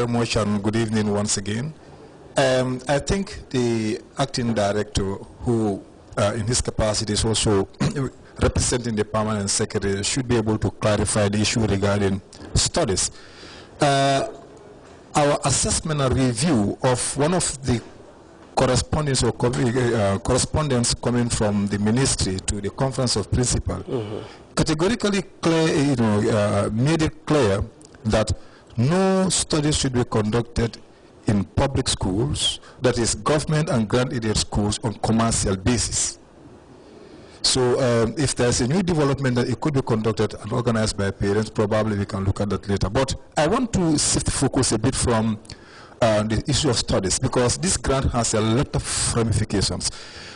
very much and good evening once again. I think the acting director, who in his capacity is also representing the permanent secretary, should be able to clarify the issue regarding studies. Our assessment and review of one of the correspondence or correspondence coming from the ministry to the conference of principal categorically made it clear that no studies should be conducted in public schools, that is government and grant-aided schools, on commercial basis. So if there's a new development that it could be conducted and organized by parents, probably we can look at that later. But I want to shift focus a bit from the issue of studies, because this grant has a lot of ramifications.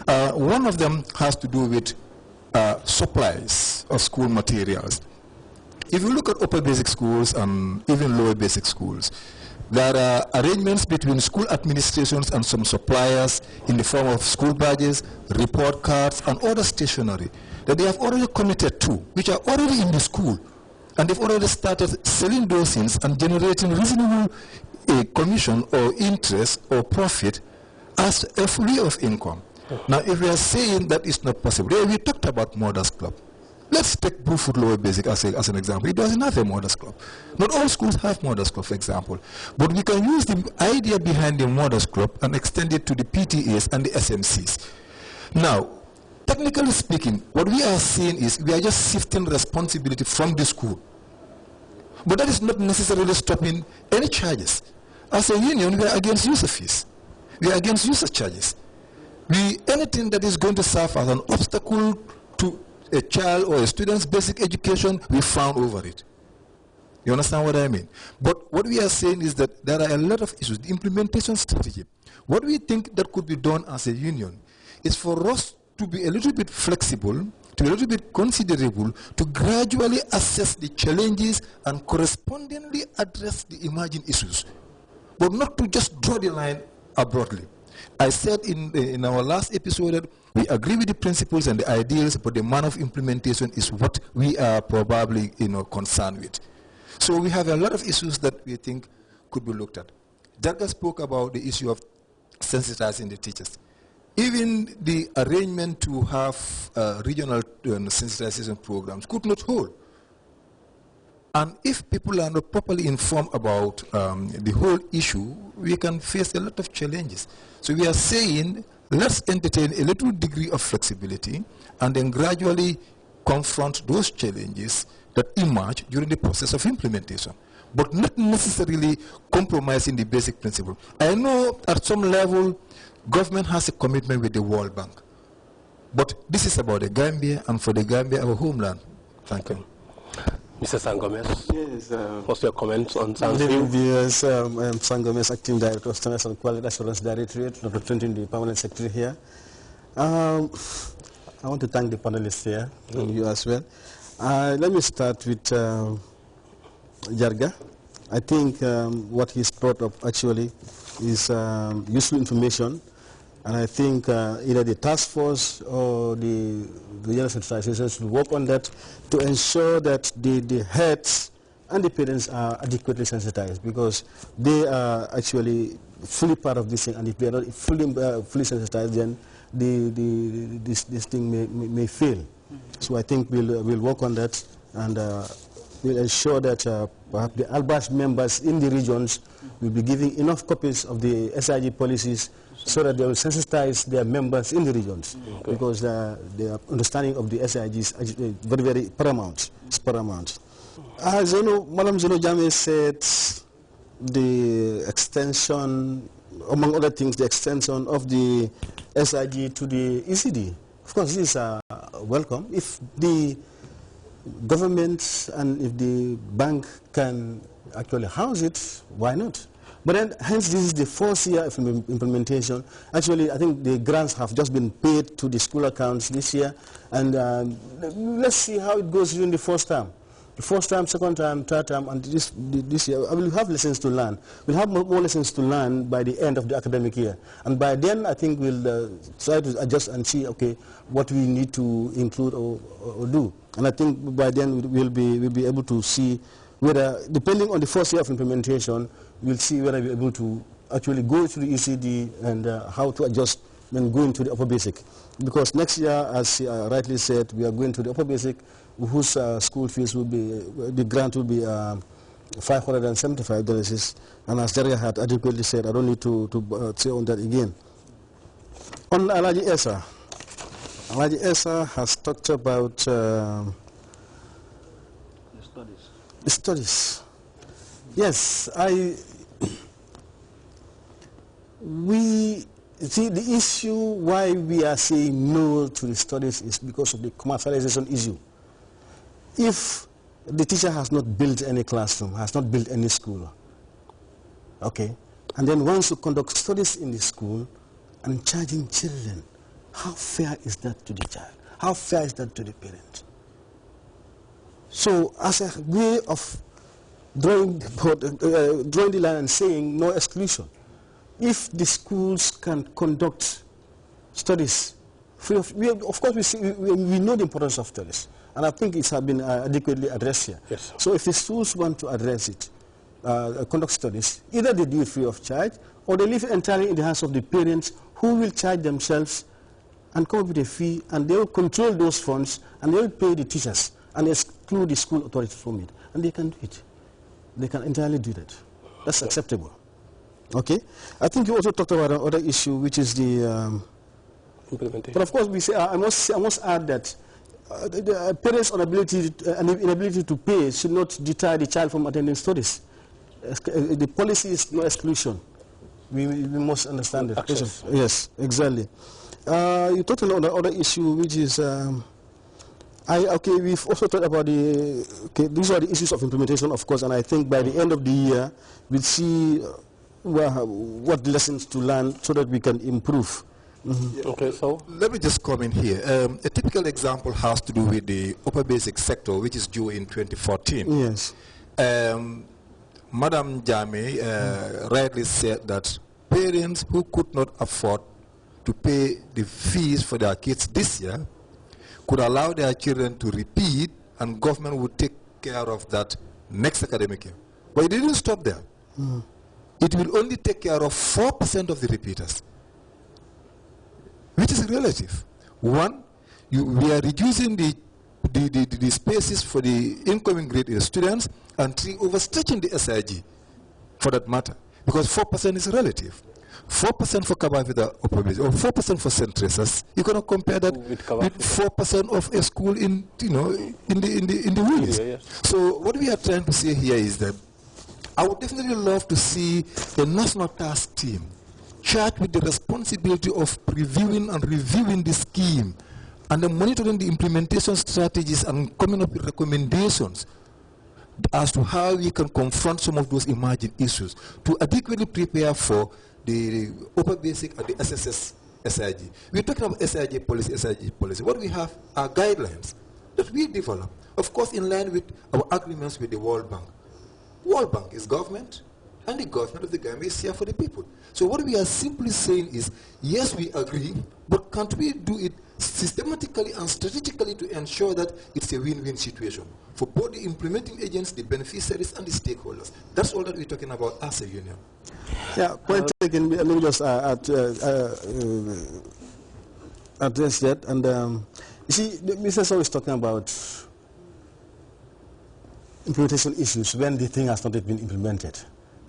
One of them has to do with supplies of school materials. If you look at upper basic schools and even lower basic schools, there are arrangements between school administrations and some suppliers in the form of school badges, report cards, and other stationery that they have already committed to, which are already in the school. And they've already started selling those things and generating reasonable commission or interest or profit as a way of income. Now, if we are saying that it's not possible, we talked about Mothers Club. Let's take Bruford Lower Basic as an example. It doesn't have a Mothers Club. Not all schools have Mothers Club, for example. But we can use the idea behind the Mothers Club and extend it to the PTAs and the SMCs. Now, technically speaking, what we are saying is we are just shifting responsibility from the school. But that is not necessarily stopping any charges. As a union, we are against user fees. We are against user charges. Anything that is going to serve as an obstacle to a child or a student's basic education, we frown over it. You understand what I mean? But what we are saying is that there are a lot of issues. The implementation strategy. What we think that could be done as a union is for us to be a little bit flexible, to be a little bit considerable, to gradually assess the challenges and correspondingly address the emerging issues, but not to just draw the line abruptly. I said in our last episode that we agree with the principles and the ideals, but the manner of implementation is what we are probably concerned with. So we have a lot of issues that we think could be looked at. Jarga spoke about the issue of sensitizing the teachers. Even the arrangement to have regional sensitization programs could not hold. And if people are not properly informed about the whole issue, we can face a lot of challenges. So we are saying, let's entertain a little degree of flexibility and then gradually confront those challenges that emerge during the process of implementation, but not necessarily compromising the basic principle. I know at some level, government has a commitment with the World Bank, but this is about the Gambia and for the Gambia, our homeland. Thank you. Mr. Sangomez, yes, what's your comments on Good evening, viewers. I'm Sangomez, Acting Director of Standards and Quality Assurance Directorate, representing the Permanent Secretary here. I want to thank the panelists here, and you as well. Let me start with Jarga. I think what he's brought up actually is useful information, and I think either the task force or the regional sensitizations will work on that to ensure that the heads and the parents are adequately sensitized, because they are actually fully part of this thing, and if they are not fully sensitized, then this thing may fail. So I think we'll work on that, and we'll ensure that perhaps the ALBAS members in the regions will be giving enough copies of the SIG policies so that they will sensitize their members in the regions, because the understanding of the SIG is very, very paramount. It's paramount. As you know, Madam Zeno Jame said, the extension, among other things, the extension of the SIG to the ECD. Of course, this is welcome. If the government and if the bank can actually house it, why not? But then, hence, this is the fourth year of implementation. Actually, I think the grants have just been paid to the school accounts this year, and let's see how it goes during the first term. The first term, second term, third term, and this year, I will have lessons to learn. We'll have more lessons to learn by the end of the academic year. And by then, I think we'll try to adjust and see, okay, what we need to include or do. And I think by then, we'll be able to see whether, depending on the first year of implementation, we'll see whether we're able to actually go to the ECD and how to adjust when going to the upper basic. Because next year, as rightly said, we are going to the upper basic, whose school fees will be, the grant will be $575. And as Daria had adequately said, I don't need to say on that again. On Alaji Esa, Alaji Esa has talked about the studies. Yes, we see the issue why we are saying no to the studies is because of the commercialization issue. If the teacher has not built any classroom, has not built any school, okay, and then wants to conduct studies in the school and charging children, how fair is that to the child? How fair is that to the parent? So as a way of drawing the line and saying no exclusion, if the schools can conduct studies free of, of course we know the importance of studies, and I think it has been adequately addressed here. Yes. So if the schools want to address it, conduct studies, either they do it free of charge, or they leave it entirely in the hands of the parents, who will charge themselves and come up with a fee, and they will control those funds, and they will pay the teachers and exclude the school authority from it. And they can do it. They can entirely do that. That's acceptable. Okay? I think you also talked about another issue, which is the implementation. But of course, we say, I must add that the parents' inability to pay should not deter the child from attending studies. The policy is no exclusion. We must understand it. Yes, exactly. You talked about another issue, which is, we've also talked about these are the issues of implementation, of course, and I think by the end of the year, we'll see what lessons to learn so that we can improve. Yeah. Okay, so let me just come in here. A typical example has to do with the upper basic sector, which is due in 2014. Yes. Madam Jame rightly said that parents who could not afford to pay the fees for their kids this year could allow their children to repeat, and government would take care of that next academic year. But it didn't stop there. It will only take care of 4% of the repeaters, which is relative. One, we are reducing the spaces for the incoming grade A students, and three, overstretching the SIG for that matter, because 4% is relative. 4% for Kabavida upper basic, or 4% for St. Teresa's. You cannot compare that with 4% of a school in the woods. Yeah, yes. So what we are trying to say here is that I would definitely love to see a national task team charged with the responsibility of reviewing the scheme and then monitoring the implementation strategies and coming up with recommendations as to how we can confront some of those emerging issues to adequately prepare for the upper basic and the SSS SIG. We're talking about SIG policy. What we have are guidelines that we develop, of course in line with our agreements with the World Bank. World Bank is government, and the government of the Gambia is here for the people. So what we are simply saying is, yes, we agree, but can't we do it systematically and strategically to ensure that it's a win-win situation for both the implementing agents, the beneficiaries, and the stakeholders. That's all that we're talking about as a union. Yeah, point taken. Let me just address that. And you see, Mr. Saw is talking about implementation issues when the thing has not yet been implemented.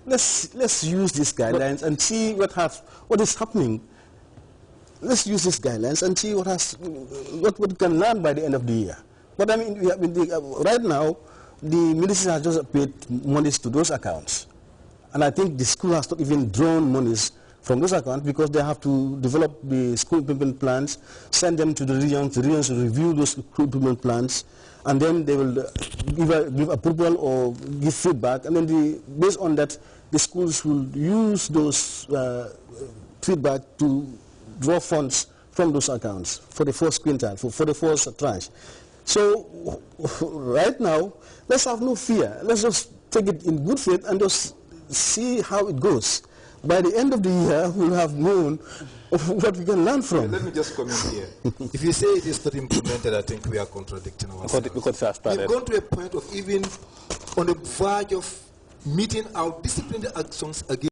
Let's use these guidelines and see what is happening. Let's use these guidelines and see what we can learn by the end of the year. But I mean, right now, the ministry has just paid monies to those accounts. And I think the school has not even drawn monies from those accounts because they have to develop the school improvement plans, send them to the regions will review those school improvement plans, and then they will give approval or give feedback, and then based on that, the schools will use those feedback to draw funds from those accounts for the first quintile, for the first tranche. So right now, let's have no fear. Let's just take it in good faith and just see how it goes. By the end of the year, we'll have known what we can learn from. Let me just comment here. If you say it is not implemented, I think we are contradicting ourselves. Because we've gone to a point of even on the verge of meting out disciplinary actions against